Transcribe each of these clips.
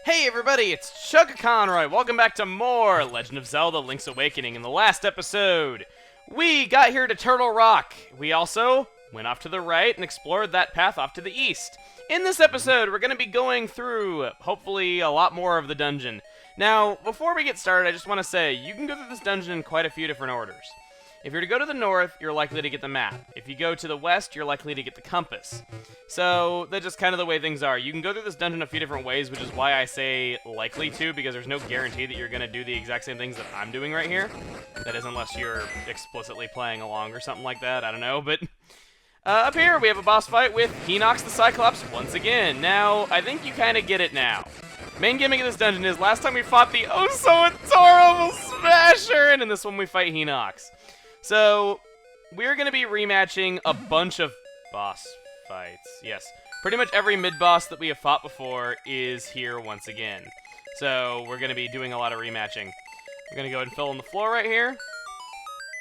Hey everybody, it's Chugga Conroy. Welcome back to more Legend of Zelda Link's Awakening. In the last episode, we got here to Turtle Rock. We also went off to the right and explored that path off to the east. In this episode, we're going to be going through, hopefully, a lot more of the dungeon. Now, before we get started, I just want to say, you can go through this dungeon in quite a few different orders. If you're to go to the north, you're likely to get the map. If you go to the west, you're likely to get the compass. So, that's just kind of the way things are. You can go through this dungeon a few different ways, which is why I say likely to, because there's no guarantee that you're going to do the exact same things that I'm doing right here. That is, unless you're explicitly playing along or something like that, I don't know, but... up here, we have a boss fight with Hinox the Cyclops once again. Now, I think you kind of get it now. Main gimmick of this dungeon is, last time we fought the oh-so-adorable Smasher, and in this one we fight Hinox. So, we're going to be rematching a bunch of boss fights. Yes, pretty much every mid-boss that we have fought before is here once again. So, we're going to be doing a lot of rematching. We're going to go ahead and fill in the floor right here.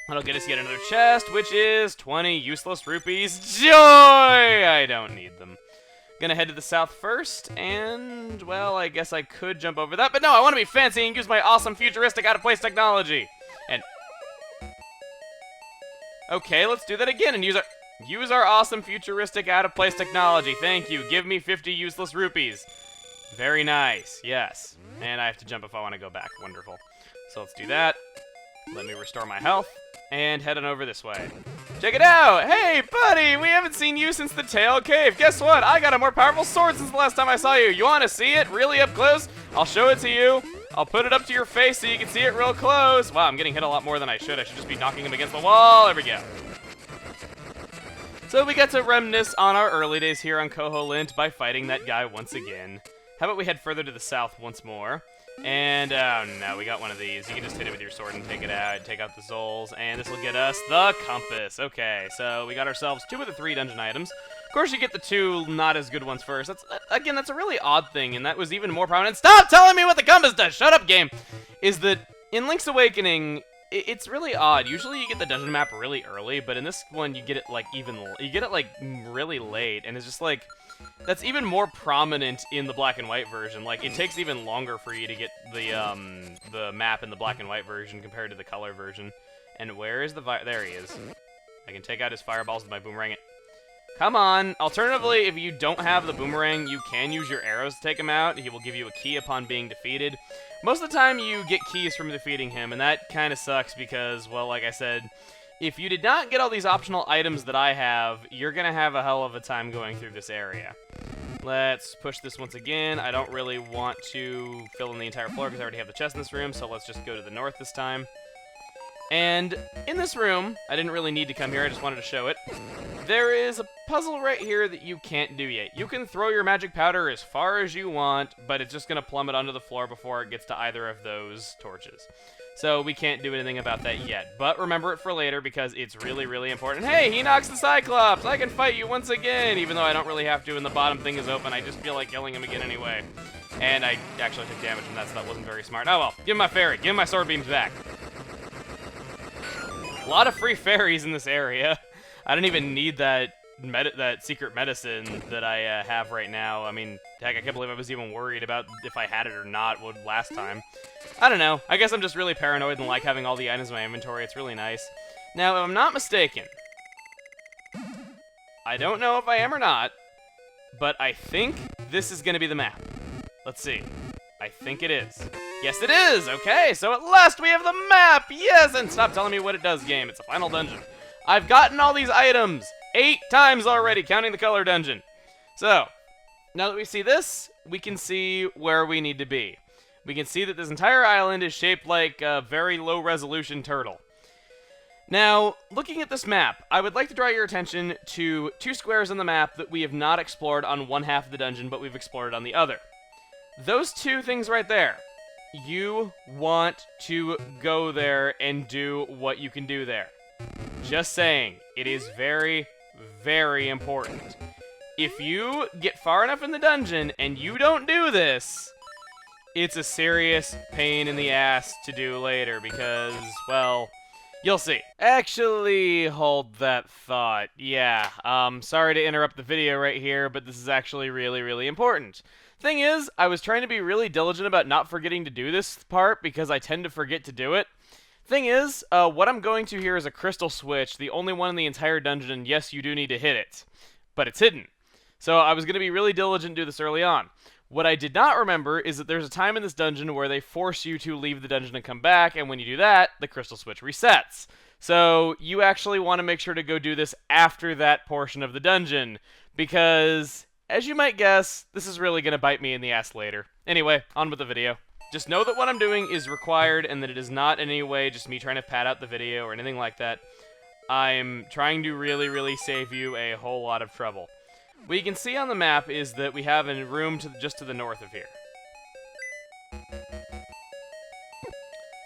That'll get us yet another chest, which is 20 useless rupees. Joy! I don't need them. Gonna head to the south first, and, well, I guess I could jump over that, but no, I want to be fancy and use my awesome futuristic out-of-place technology. And... okay, let's do that again and use our awesome futuristic out-of-place technology. Thank you. Give me 50 useless rupees. Very nice. Yes. And I have to jump if I want to go back. Wonderful. So let's do that. Let me restore my health and head on over this way. Check it out! Hey, buddy! We haven't seen you since the Tail Cave. Guess what? I got a more powerful sword since the last time I saw you. You want to see it really up close? I'll show it to you. I'll put it up to your face so you can see it real close. Wow, I'm getting hit a lot more than I should. I should just be knocking him against the wall. There we go. So we got to reminisce on our early days here on Koholint by fighting that guy once again. How about we head further to the south once more? And, oh no, we got one of these. You can just hit it with your sword and take it out, take out the Zols, and this will get us the compass. Okay, so we got ourselves 2 of the 3 dungeon items. Of course, you get the 2 not as good ones first. Again, that's a really odd thing, and that was even more prominent. Stop telling me what the compass does! Shut up, game! Is that in Link's Awakening, it's really odd. Usually you get the dungeon map really early, but in this one you get it like really late, and it's just like that's even more prominent in the black and white version. Like, it takes even longer for you to get the map in the black and white version compared to the color version. And where is the there he is. I can take out his fireballs with my boomerang. Come on! Alternatively, if you don't have the boomerang, you can use your arrows to take him out. He will give you a key upon being defeated. Most of the time, you get keys from defeating him, and that kind of sucks because, well, like I said, if you did not get all these optional items that I have, you're going to have a hell of a time going through this area. Let's push this once again. I don't really want to fill in the entire floor because I already have the chest in this room, so let's just go to the north this time. And in this room, I didn't really need to come here, I just wanted to show it. There is a puzzle right here that you can't do yet. You can throw your magic powder as far as you want, but it's just going to plummet onto the floor before it gets to either of those torches. So we can't do anything about that yet. But remember it for later because it's really, really important. Hey, Hinox the Cyclops! I can fight you once again! Even though I don't really have to and the bottom thing is open, I just feel like killing him again anyway. And I actually took damage from that, so that wasn't very smart. Oh well, give him my fairy. Give him my sword beams back. A lot of free fairies in this area. I don't even need that secret medicine that I have right now. I mean, heck, I can't believe I was even worried about if I had it or not last time. I don't know. I guess I'm just really paranoid and like having all the items in my inventory. It's really nice. Now, if I'm not mistaken, I don't know if I am or not, but I think this is going to be the map. Let's see. I think it is. Yes, it is! Okay, so at last we have the map! Yes! And stop telling me what it does, game. It's a final dungeon. I've gotten all these items 8 times already, counting the color dungeon. So, now that we see this, we can see where we need to be. We can see that this entire island is shaped like a very low-resolution turtle. Now, looking at this map, I would like to draw your attention to 2 squares on the map that we have not explored on one half of the dungeon, but we've explored on the other. Those 2 things right there. You want to go there and do what you can do there. Just saying, it is very, very important. If you get far enough in the dungeon and you don't do this, it's a serious pain in the ass to do later because, well, you'll see. Actually, hold that thought. Yeah, sorry to interrupt the video right here, but this is actually really, really important. Thing is, I was trying to be really diligent about not forgetting to do this part because I tend to forget to do it. Thing is, what I'm going to here is a crystal switch, the only one in the entire dungeon, and yes, you do need to hit it. But it's hidden. So I was going to be really diligent and do this early on. What I did not remember is that there's a time in this dungeon where they force you to leave the dungeon and come back, and when you do that, the crystal switch resets. So you actually want to make sure to go do this after that portion of the dungeon, because, as you might guess, this is really going to bite me in the ass later. Anyway, on with the video. Just know that what I'm doing is required and that it is not in any way just me trying to pad out the video or anything like that. I'm trying to really save you a whole lot of trouble. What you can see on the map is that we have a room just to the north of here.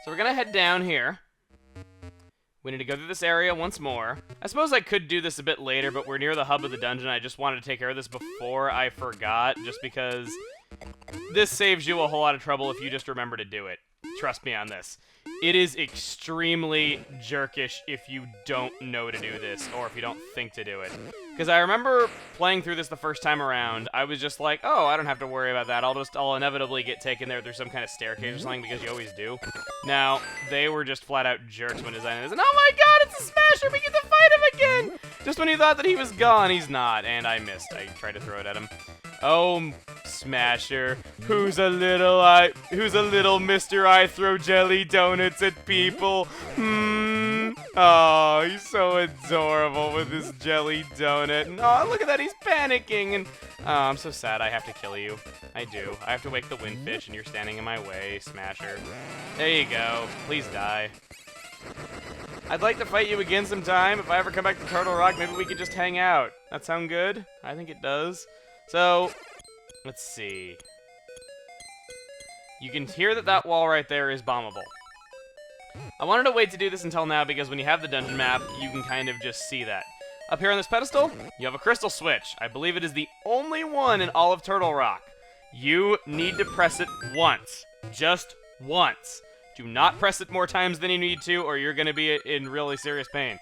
So we're going to head down here. We need to go through this area once more. I suppose I could do this a bit later, but we're near the hub of the dungeon. I just wanted to take care of this before I forgot, just because this saves you a whole lot of trouble if you just remember to do it. Trust me on this. It is extremely jerkish if you don't know to do this, or if you don't think to do it. Because I remember playing through this the first time around, I was just like, oh, I don't have to worry about that. I'll inevitably get taken there through some kind of staircase or something, because you always do. Now, they were just flat out jerks when designing this. And oh my god, it's a smasher! We get to fight him again! Just when you thought that he was gone, he's not. And I missed. I tried to throw it at him. Oh, Smasher, who's a little Mr. I throw jelly donuts at people? Oh, he's so adorable with his jelly donut. And oh, look at that, he's panicking. And oh, I'm so sad I have to kill you. I do. I have to wake the windfish, and you're standing in my way, Smasher. There you go. Please die. I'd like to fight you again sometime. If I ever come back to Turtle Rock, maybe we could just hang out. That sound good? I think it does. So, let's see. You can hear that wall right there is bombable. I wanted to wait to do this until now because when you have the dungeon map, you can kind of just see that. Up here on this pedestal, you have a crystal switch. I believe it is the only one in all of Turtle Rock. You need to press it once. Just once. Do not press it more times than you need to, or you're going to be in really serious pain.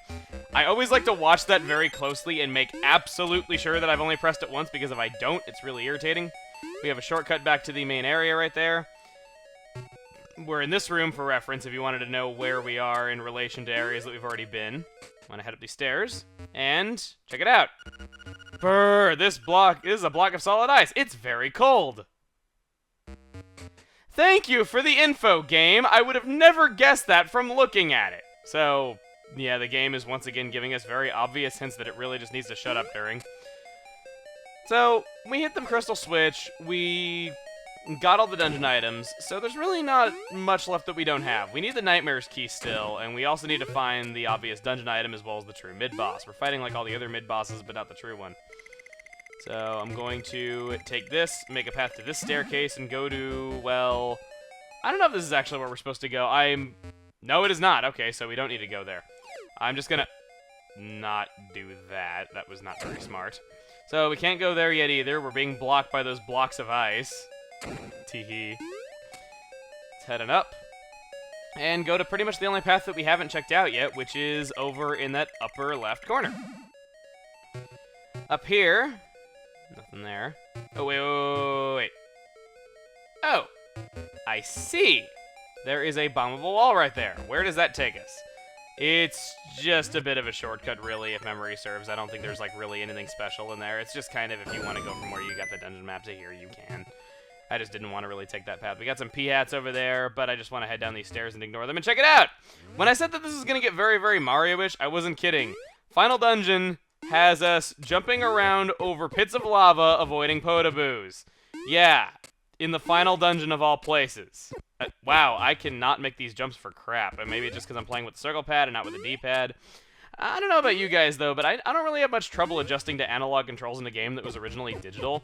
I always like to watch that very closely and make absolutely sure that I've only pressed it once, because if I don't, it's really irritating. We have a shortcut back to the main area right there. We're in this room for reference if you wanted to know where we are in relation to areas that we've already been. I'm going to head up these stairs, and check it out. Brr, this is a block of solid ice. It's very cold. Thank you for the info, game. I would have never guessed that from looking at it. So, yeah, the game is once again giving us very obvious hints that it really just needs to shut up during. So, we hit the crystal switch, we got all the dungeon items, so there's really not much left that we don't have. We need the Nightmares key still, and we also need to find the obvious dungeon item as well as the true mid-boss. We're fighting like all the other mid-bosses, but not the true one. So I'm going to take this, make a path to this staircase, and go to, well, I don't know if this is actually where we're supposed to go. No, it is not. Okay, so we don't need to go there. I'm just gonna not do that. That was not very smart. So we can't go there yet either. We're being blocked by those blocks of ice. Teehee. Let's head on up. And go to pretty much the only path that we haven't checked out yet, which is over in that upper left corner. Up here... nothing there. Oh, wait. Oh, I see. There is a bombable wall right there. Where does that take us? It's just a bit of a shortcut, really, if memory serves. I don't think there's, like, really anything special in there. It's just kind of if you want to go from where you got the dungeon map to here, you can. I just didn't want to really take that path. We got some P-hats over there, but I just want to head down these stairs and ignore them and check it out! When I said that this is going to get very Mario-ish, I wasn't kidding. Final dungeon has us jumping around over pits of lava, avoiding Podoboos. Yeah, in the final dungeon of all places. Wow, I cannot make these jumps for crap. And maybe it's just because I'm playing with the circle pad and not with the D-pad. I don't know about you guys, though, but I don't really have much trouble adjusting to analog controls in a game that was originally digital.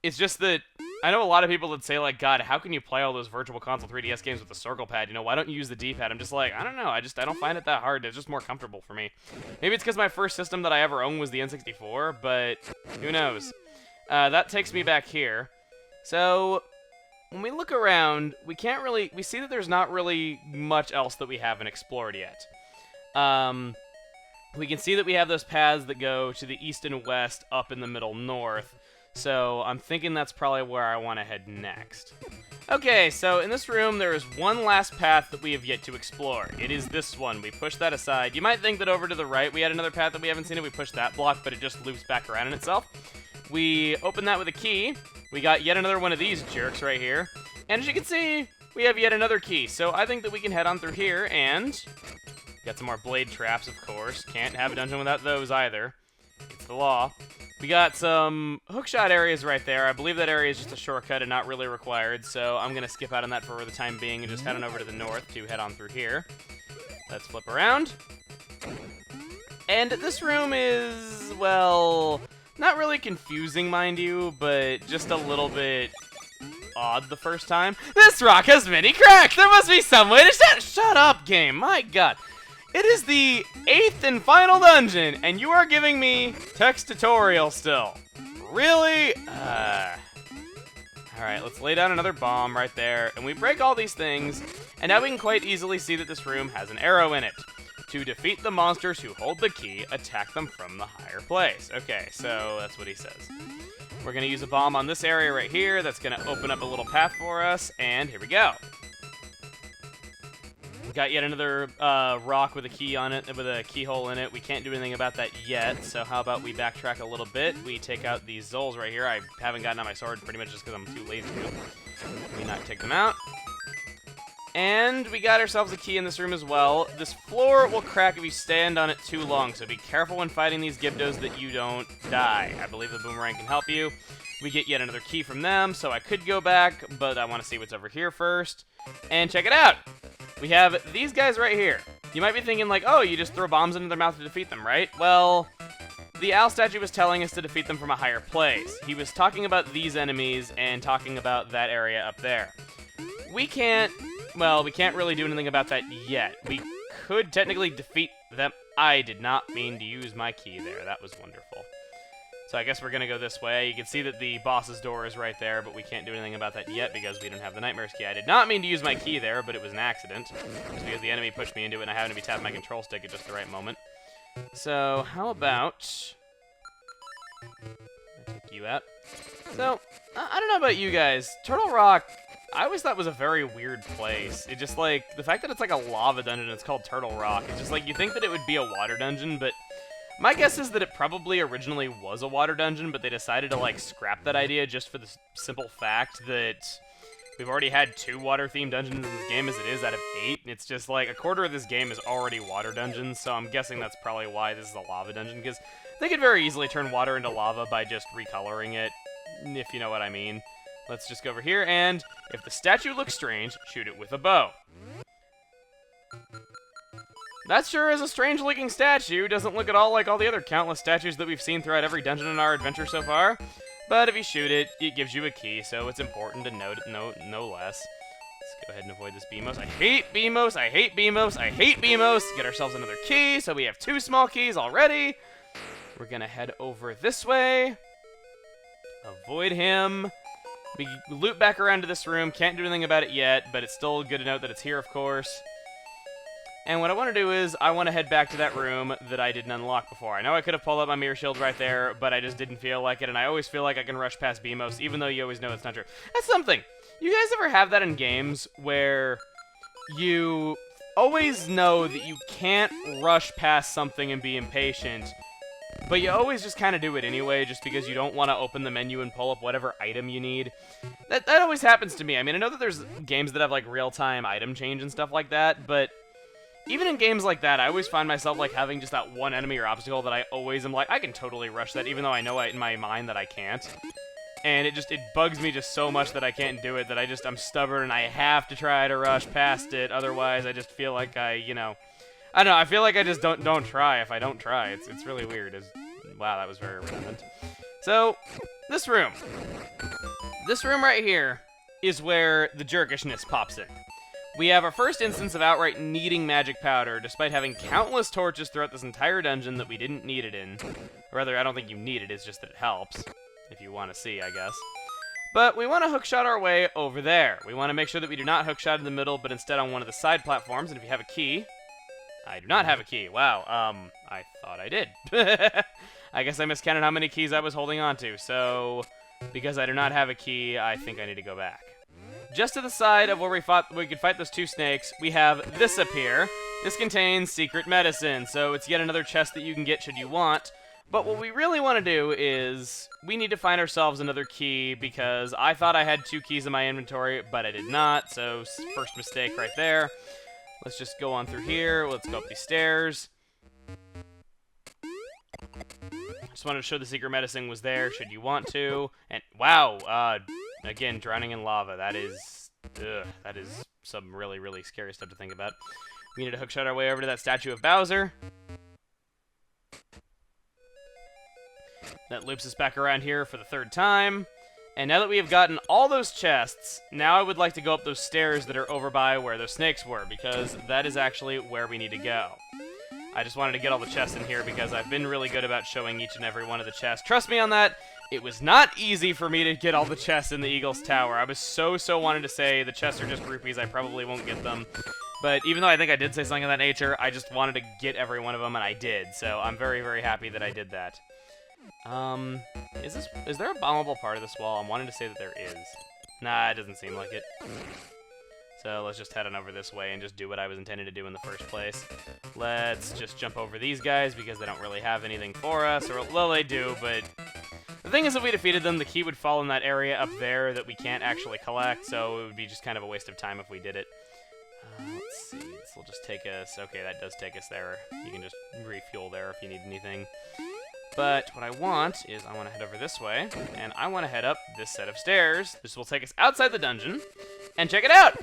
It's just that I know a lot of people that say, like, God, how can you play all those Virtual Console 3DS games with the circle pad? You know, why don't you use the D-pad? I'm just like, I don't know. I don't find it that hard. It's just more comfortable for me. Maybe it's because my first system that I ever owned was the N64, but who knows? That takes me back here. So when we look around, we see that there's not really much else that we haven't explored yet. We can see that we have those paths that go to the east and west, up in the middle north. So I'm thinking that's probably where I want to head next. Okay, so in this room, there is one last path that we have yet to explore. It is this one. We push that aside. You might think that over to the right we had another path that we haven't seen it. We pushed that block, but it just loops back around in itself. We open that with a key. We got yet another one of these jerks right here. And as you can see, we have yet another key. So I think that we can head on through here and... Got some more blade traps, of course. Can't have a dungeon without those either. It's the law. We got some hookshot areas right there. I believe that area is just a shortcut and not really required, so I'm going to skip out on that for the time being and just head on over to the north to head on through here. Let's flip around. And this room is, well, not really confusing, mind you, but just a little bit odd the first time. This rock has many cracks! There must be some way to shut up, game! My god. It is the 8th and final dungeon, and you are giving me text tutorial still. Really? Alright, let's lay down another bomb right there, and we break all these things, and now we can quite easily see that this room has an arrow in it. To defeat the monsters who hold the key, attack them from the higher place. Okay, so that's what he says. We're going to use a bomb on this area right here. That's going to open up a little path for us, and here we go. Got yet another rock with a key on it, with a keyhole in it. We can't do anything about that yet, so how about we backtrack a little bit. We take out these Zols right here. I haven't gotten out my sword pretty much just because I'm too lazy to. We not take them out. And we got ourselves a key in this room as well. This floor will crack if you stand on it too long, so be careful when fighting these Gibdos that you don't die. I believe the boomerang can help you. We get yet another key from them, so I could go back, but I want to see what's over here first. And check it out! We have these guys right here. You might be thinking like, oh, you just throw bombs into their mouth to defeat them, right? Well, the owl statue was telling us to defeat them from a higher place. He was talking about these enemies and talking about that area up there. We can't really do anything about that yet. We could technically defeat them. I did not mean to use my key there. That was wonderful. So I guess we're going to go this way. You can see that the boss's door is right there, but we can't do anything about that yet because we don't have the Nightmare's key. I did not mean to use my key there, but it was an accident. Just because the enemy pushed me into it and I happened to be tapping my control stick at just the right moment. So, how about... I'll take you out. So, I don't know about you guys. Turtle Rock, I always thought was a very weird place. It just, like, the fact that it's like a lava dungeon and it's called Turtle Rock, it's just like, you think that it would be a water dungeon, but... My guess is that it probably originally was a water dungeon, but they decided to, like, scrap that idea just for the simple fact that we've already had 2 water-themed dungeons in this game as it is out of 8. It's just, like, a quarter of this game is already water dungeons, so I'm guessing that's probably why this is a lava dungeon, because they could very easily turn water into lava by just recoloring it, if you know what I mean. Let's just go over here, and if the statue looks strange, shoot it with a bow. That sure is a strange-looking statue. Doesn't look at all like all the other countless statues that we've seen throughout every dungeon in our adventure so far. But if you shoot it, it gives you a key, so it's important to note it no less. Let's go ahead and avoid this Beamos. I hate Beamos, I hate Beamos, I hate Beamos. Get ourselves another key, so we have 2 small keys already. We're gonna head over this way. Avoid him. We loop back around to this room. Can't do anything about it yet, but it's still good to note that it's here, of course. And what I want to do is, I want to head back to that room that I didn't unlock before. I know I could have pulled up my mirror shield right there, but I just didn't feel like it, and I always feel like I can rush past Beamos, even though you always know it's not true. That's something. You guys ever have that in games where you always know that you can't rush past something and be impatient, but you always just kind of do it anyway, just because you don't want to open the menu and pull up whatever item you need? That always happens to me. I mean, I know that there's games that have, like, real-time item change and stuff like that, but... Even in games like that, I always find myself, like, having just that one enemy or obstacle that I always am like, I can totally rush that, even though I know in my mind that I can't. And it bugs me just so much that I can't do it, that I'm stubborn and I have to try to rush past it, otherwise I just feel like I don't know, I feel like I just don't try if I don't try. It's really weird. Wow, that was very redundant. So, this room right here is where the jerkishness pops in. We have our first instance of outright needing magic powder, despite having countless torches throughout this entire dungeon that we didn't need it in. Or rather, I don't think you need it, it's just that it helps, if you want to see, I guess. But we want to hookshot our way over there. We want to make sure that we do not hookshot in the middle, but instead on one of the side platforms, and if you have a key... I do not have a key. Wow, I thought I did. I guess I miscounted how many keys I was holding on to, so... because I do not have a key, I think I need to go back. Just to the side of where we could fight those two snakes, we have this up here. This contains secret medicine, so it's yet another chest that you can get should you want. But what we really want to do is, we need to find ourselves another key, because I thought I had 2 keys in my inventory, but I did not, so first mistake right there. Let's just go on through here, let's go up these stairs. Just wanted to show the secret medicine was there, should you want to. And, wow, again, drowning in lava, that is some really, really scary stuff to think about. We need to hookshot our way over to that statue of Bowser. That loops us back around here for the 3rd time. And now that we have gotten all those chests, now I would like to go up those stairs that are over by where those snakes were, because that is actually where we need to go. I just wanted to get all the chests in here because I've been really good about showing each and every one of the chests. Trust me on that, it was not easy for me to get all the chests in the Eagle's Tower. I was so wanted to say the chests are just rupees, I probably won't get them. But even though I think I did say something of that nature, I just wanted to get every one of them, and I did. So I'm very, very happy that I did that. Is there a bombable part of this wall? I'm wanting to say that there is. Nah, it doesn't seem like it. So let's just head on over this way and just do what I was intending to do in the first place. Let's just jump over these guys because they don't really have anything for us. Or, well, they do, but the thing is, if we defeated them, the key would fall in that area up there that we can't actually collect, so it would be just kind of a waste of time if we did it. Let's see, this will just take us... Okay, that does take us there. You can just refuel there if you need anything. But what I want is I want to head over this way, and I want to head up this set of stairs. This will take us outside the dungeon, and check it out!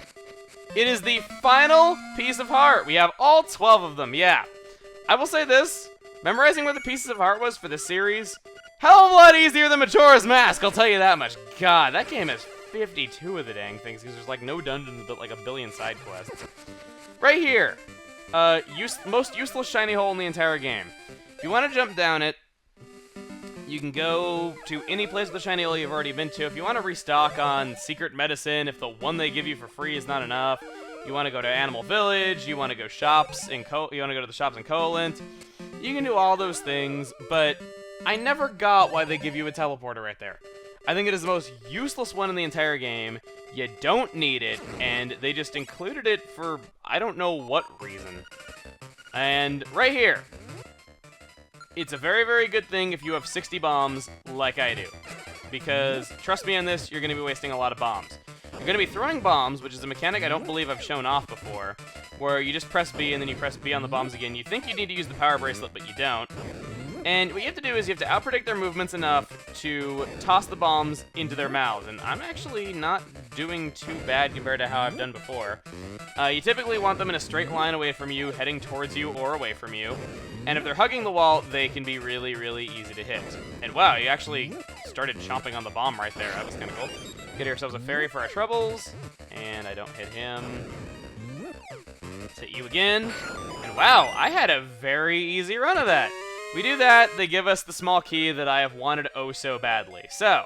It is the final piece of heart. We have all 12 of them, yeah. I will say this, memorizing where the pieces of heart was for this series, hell of a lot easier than Majora's Mask, I'll tell you that much. God, that game has 52 of the dang things, because there's like no dungeons but like a billion side quests. Right here, most useless shiny hole in the entire game. If you want to jump down it, you can go to any place with a shiny hole you've already been to. If you want to restock on secret medicine, if the one they give you for free is not enough, you want to go to Animal Village, you want to go shops in you want to go to the shops in Koholint. You can do all those things, but I never got why they give you a teleporter right there. I think it is the most useless one in the entire game. You don't need it, and they just included it for I don't know what reason. And right here, it's a very, very good thing if you have 60 bombs like I do. Because, trust me on this, you're going to be wasting a lot of bombs. You're going to be throwing bombs, which is a mechanic I don't believe I've shown off before, where you just press B and then you press B on the bombs again. You think you need to use the power bracelet, but you don't. And what you have to do is you have to outpredict their movements enough to toss the bombs into their mouths. And I'm actually not doing too bad compared to how I've done before. You typically want them in a straight line away from you, heading towards you or away from you. And if they're hugging the wall, they can be really, really easy to hit. And wow, you actually started chomping on the bomb right there. That was kind of cool. Get ourselves a fairy for our troubles. And I don't hit him. Let's hit you again. And wow, I had a very easy run of that. We do that, they give us the small key that I have wanted oh so badly. So,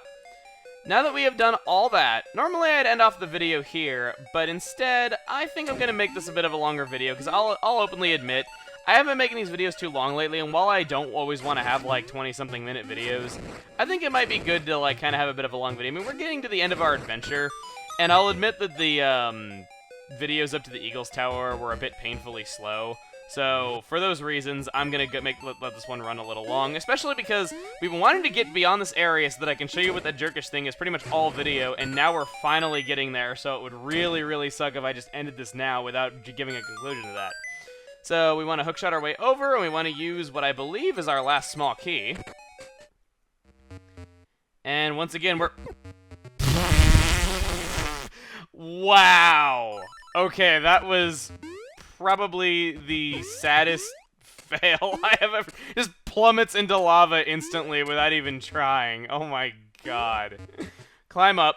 now that we have done all that, normally I'd end off the video here, but instead, I think I'm going to make this a bit of a longer video, because I'll openly admit, I haven't been making these videos too long lately, and while I don't always want to have like 20-something minute videos, I think it might be good to like kind of have a bit of a long video. I mean, we're getting to the end of our adventure, and I'll admit that the videos up to the Eagle's Tower were a bit painfully slow. So, for those reasons, I'm going to let this one run a little long, especially because we've been wanting to get beyond this area so that I can show you what that jerkish thing is pretty much all video, and now we're finally getting there, so it would really, really suck if I just ended this now without giving a conclusion to that. So, we want to hookshot our way over, and we want to use what I believe is our last small key. And once again, we're... Wow! Okay, that was... probably the saddest fail I have ever... Just plummets into lava instantly without even trying. Oh my god. Climb up.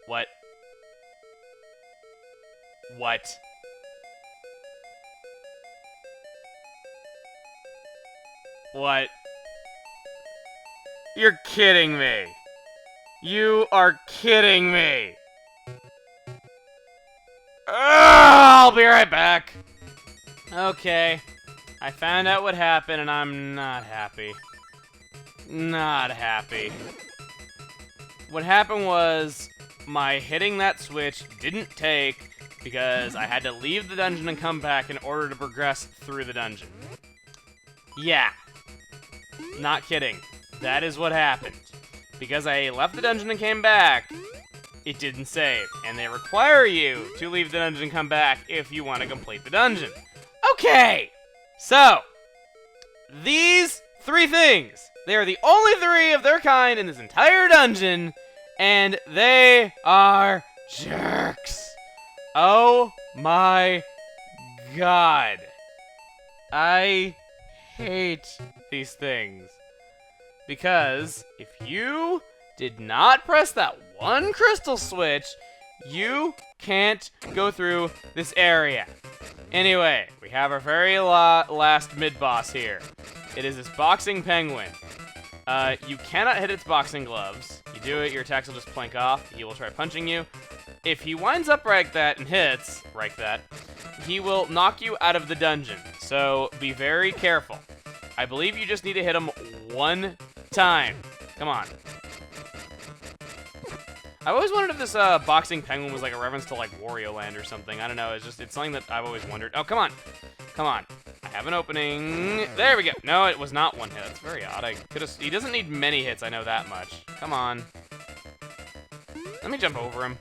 What? What? What? You're kidding me. You are kidding me. I'll be right back. Okay. I found out what happened, and I'm not happy. not happy. What happened was, my hitting that switch didn't take because I had to leave the dungeon and come back in order to progress through the dungeon. Yeah. Not kidding. That is what happened. Because I left the dungeon and came back, it didn't save. And they require you to leave the dungeon and come back if you want to complete the dungeon. Okay! So, these 3 things. They are the only 3 of their kind in this entire dungeon, and they are jerks. Oh my god. I hate these things. Because if you did not press that one crystal switch, you can't go through this area. Anyway, we have our very last mid-boss here. It is this boxing penguin. You cannot hit its boxing gloves. You do it, your attacks will just plank off. He will try punching you. If he winds up like that and hits, like that, he will knock you out of the dungeon. So be very careful. I believe you just need to hit him 1 time. Come on. I always wondered if this boxing penguin was like a reference to like Wario Land or something. I don't know. It's something that I've always wondered. Oh, come on. Come on. I have an opening. There we go. No, it was not 1 hit. That's very odd. He doesn't need many hits. I know that much. Come on. Let me jump over him.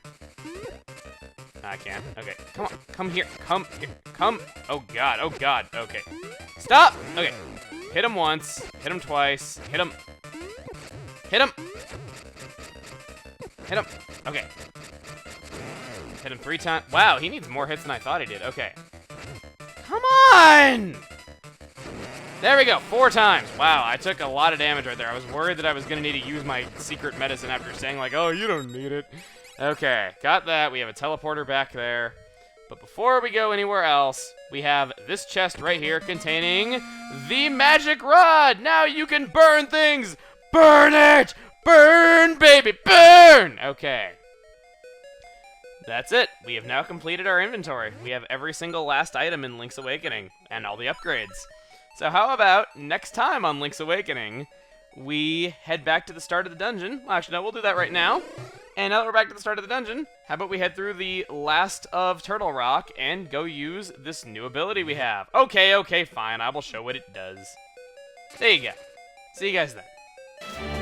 I can't. Okay. Come on. Come here. Come here. Come. Oh, God. Oh, God. Okay. Stop. Okay. Hit him once. Hit him twice. Hit him. Hit him. Hit him. Okay. Hit him 3 times. Wow, he needs more hits than I thought he did. Okay. Come on! There we go. 4 times. Wow, I took a lot of damage right there. I was worried that I was going to need to use my secret medicine after saying, like, oh, you don't need it. Okay, got that. We have a teleporter back there. But before we go anywhere else, we have this chest right here containing the magic rod. Now you can burn things. Burn it! Burn, baby, burn! Okay. That's it. We have now completed our inventory. We have every single last item in Link's Awakening and all the upgrades. So how about next time on Link's Awakening, we head back to the start of the dungeon. Well, actually, no, we'll do that right now. And now that we're back to the start of the dungeon, how about we head through the last of Turtle Rock and go use this new ability we have. Okay, fine. I will show what it does. There you go. See you guys then.